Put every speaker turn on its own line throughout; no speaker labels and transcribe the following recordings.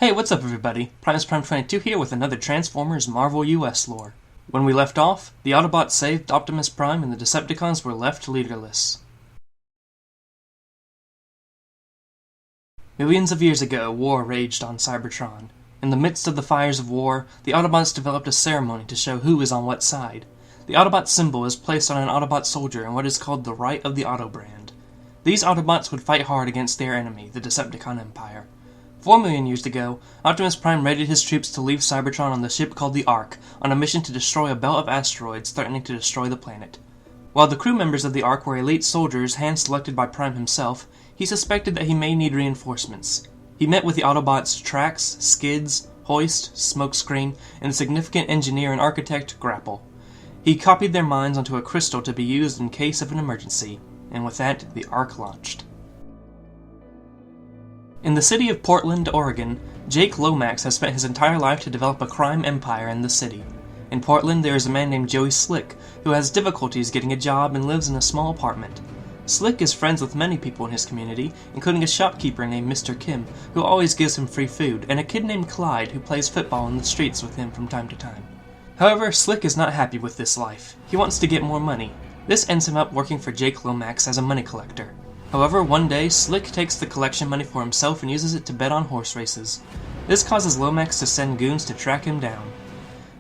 Hey, what's up everybody? Primus Prime 22 here with another Transformers Marvel US lore. When we left off, the Autobots saved Optimus Prime and the Decepticons were left leaderless. Millions of years ago, war raged on Cybertron. In the midst of the fires of war, the Autobots developed a ceremony to show who is on what side. The Autobot symbol is placed on an Autobot soldier in what is called the Right of the Autobrand. These Autobots would fight hard against their enemy, the Decepticon Empire. 4 million years ago, Optimus Prime readied his troops to leave Cybertron on the ship called the Ark, on a mission to destroy a belt of asteroids threatening to destroy the planet. While the crew members of the Ark were elite soldiers hand-selected by Prime himself, he suspected that he may need reinforcements. He met with the Autobots Trax, Skids, Hoist, Smokescreen, and the significant engineer and architect Grapple. He copied their minds onto a crystal to be used in case of an emergency, and with that, the Ark launched. In the city of Portland, Oregon, Jake Lomax has spent his entire life to develop a crime empire in the city. In Portland, there is a man named Joey Slick, who has difficulties getting a job and lives in a small apartment. Slick is friends with many people in his community, including a shopkeeper named Mr. Kim, who always gives him free food, and a kid named Clyde, who plays football in the streets with him from time to time. However, Slick is not happy with this life. He wants to get more money. This ends him up working for Jake Lomax as a money collector. However, one day, Slick takes the collection money for himself and uses it to bet on horse races. This causes Lomax to send goons to track him down.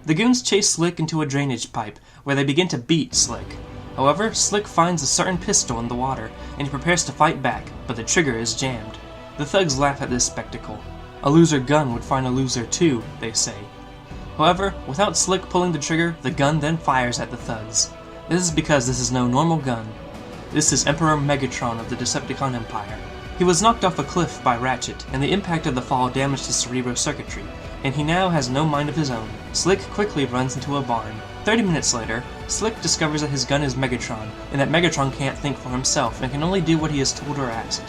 The goons chase Slick into a drainage pipe, where they begin to beat Slick. However, Slick finds a certain pistol in the water, and he prepares to fight back, but the trigger is jammed. The thugs laugh at this spectacle. A loser gun would find a loser too, they say. However, without Slick pulling the trigger, the gun then fires at the thugs. This is because this is no normal gun. This is Emperor Megatron of the Decepticon Empire. He was knocked off a cliff by Ratchet, and the impact of the fall damaged his cerebral circuitry, and he now has no mind of his own. Slick quickly runs into a barn. 30 minutes later, Slick discovers that his gun is Megatron, and that Megatron can't think for himself and can only do what he is told or asked.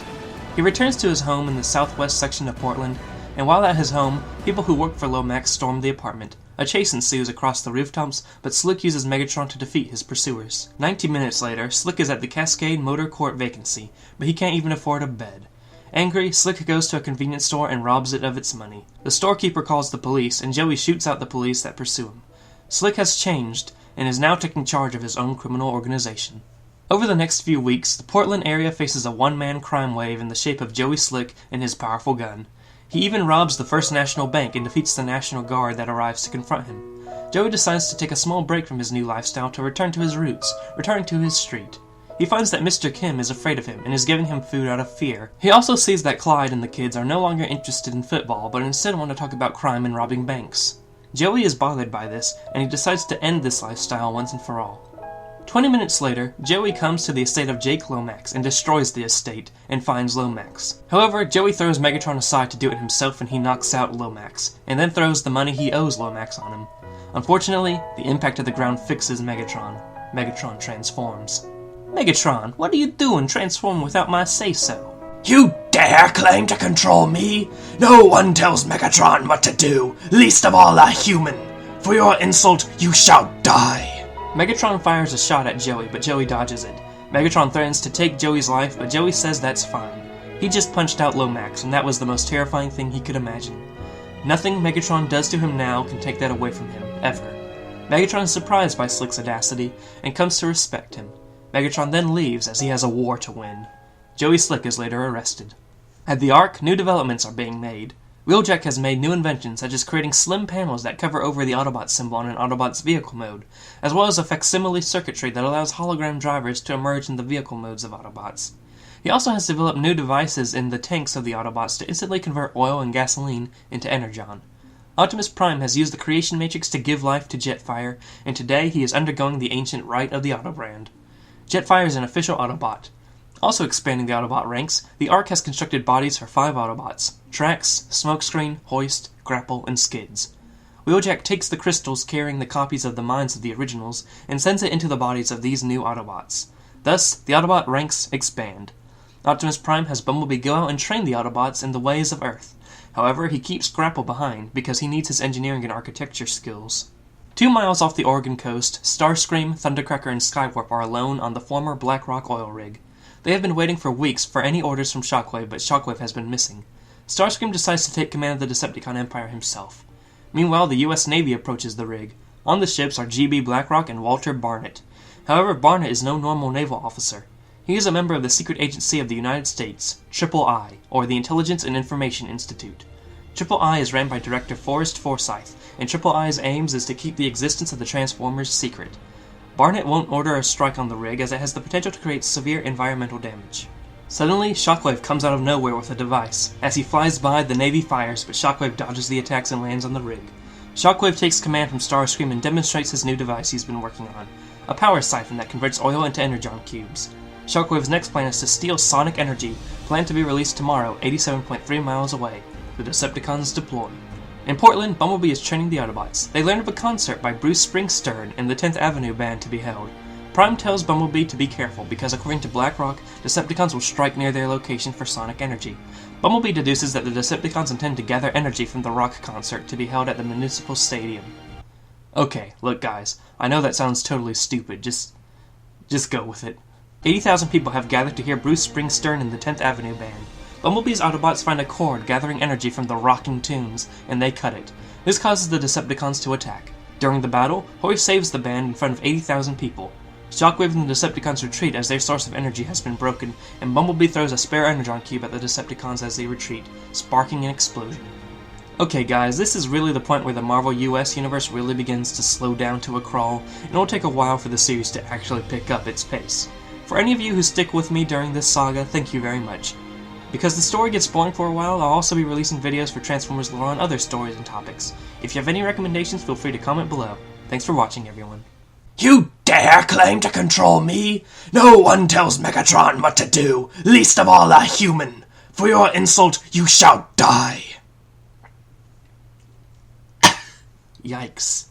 He returns to his home in the southwest section of Portland, and while at his home, people who work for Lomax storm the apartment. A chase ensues across the rooftops, but Slick uses Megatron to defeat his pursuers. 90 minutes later, Slick is at the Cascade Motor Court vacancy, but he can't even afford a bed. Angry, Slick goes to a convenience store and robs it of its money. The storekeeper calls the police, and Joey shoots out the police that pursue him. Slick has changed, and is now taking charge of his own criminal organization. Over the next few weeks, the Portland area faces a one-man crime wave in the shape of Joey Slick and his powerful gun. He even robs the First National Bank and defeats the National Guard that arrives to confront him. Joey decides to take a small break from his new lifestyle to return to his roots, returning to his street. He finds that Mr. Kim is afraid of him and is giving him food out of fear. He also sees that Clyde and the kids are no longer interested in football, but instead want to talk about crime and robbing banks. Joey is bothered by this, and he decides to end this lifestyle once and for all. 20 minutes later, Joey comes to the estate of Jake Lomax and destroys the estate, and finds Lomax. However, Joey throws Megatron aside to do it himself and he knocks out Lomax, and then throws the money he owes Lomax on him. Unfortunately, the impact of the ground fixes Megatron. Megatron transforms. Megatron, what are you doing transforming without my say-so?
You dare claim to control me? No one tells Megatron what to do, least of all a human. For your insult, you shall die.
Megatron fires a shot at Joey, but Joey dodges it. Megatron threatens to take Joey's life, but Joey says that's fine. He just punched out Lomax, and that was the most terrifying thing he could imagine. Nothing Megatron does to him now can take that away from him, ever. Megatron is surprised by Slick's audacity, and comes to respect him. Megatron then leaves, as he has a war to win. Joey Slick is later arrested. At the Ark, new developments are being made. Wheeljack has made new inventions such as creating slim panels that cover over the Autobot symbol on an Autobot's vehicle mode, as well as a facsimile circuitry that allows hologram drivers to emerge in the vehicle modes of Autobots. He also has developed new devices in the tanks of the Autobots to instantly convert oil and gasoline into energon. Optimus Prime has used the creation matrix to give life to Jetfire, and today he is undergoing the ancient rite of the Autobrand. Jetfire is an official Autobot. Also expanding the Autobot ranks, the Ark has constructed bodies for 5 Autobots: Trax, Smokescreen, Hoist, Grapple, and Skids. Wheeljack takes the crystals carrying the copies of the minds of the originals and sends it into the bodies of these new Autobots. Thus, the Autobot ranks expand. Optimus Prime has Bumblebee go out and train the Autobots in the ways of Earth. However, he keeps Grapple behind because he needs his engineering and architecture skills. 2 miles off the Oregon coast, Starscream, Thundercracker, and Skywarp are alone on the former Black Rock oil rig. They have been waiting for weeks for any orders from Shockwave, but Shockwave has been missing. Starscream decides to take command of the Decepticon Empire himself. Meanwhile, the US Navy approaches the rig. On the ships are G.B. Blackrock and Walter Barnett. However, Barnett is no normal naval officer. He is a member of the secret agency of the United States, III, or the Intelligence and Information Institute. III is ran by Director Forrest Forsyth, and III's aims is to keep the existence of the Transformers secret. Barnett won't order a strike on the rig as it has the potential to create severe environmental damage. Suddenly, Shockwave comes out of nowhere with a device. As he flies by, the Navy fires, but Shockwave dodges the attacks and lands on the rig. Shockwave takes command from Starscream and demonstrates his new device he's been working on, a power siphon that converts oil into energon cubes. Shockwave's next plan is to steal sonic energy, planned to be released tomorrow, 87.3 miles away. The Decepticons deploy. In Portland, Bumblebee is training the Autobots. They learn of a concert by Bruce Springsteen and the 10th Avenue Band to be held. Prime tells Bumblebee to be careful because according to Blackrock, Decepticons will strike near their location for sonic energy. Bumblebee deduces that the Decepticons intend to gather energy from the rock concert to be held at the Municipal Stadium. Okay, look guys, I know that sounds totally stupid, just go with it. 80,000 people have gathered to hear Bruce Springsteen and the 10th Avenue Band. Bumblebee's Autobots find a cord gathering energy from the rocking tunes, and they cut it. This causes the Decepticons to attack. During the battle, Hoy saves the band in front of 80,000 people. Shockwave and the Decepticons retreat as their source of energy has been broken, and Bumblebee throws a spare energon cube at the Decepticons as they retreat, sparking an explosion. Okay guys, this is really the point where the Marvel US universe really begins to slow down to a crawl, and it'll take a while for the series to actually pick up its pace. For any of you who stick with me during this saga, thank you very much. Because the story gets boring for a while, I'll also be releasing videos for Transformers lore on other stories and topics. If you have any recommendations, feel free to comment below. Thanks for watching, everyone.
You dare claim to control me? No one tells Megatron what to do, least of all a human. For your insult, you shall die.
Yikes.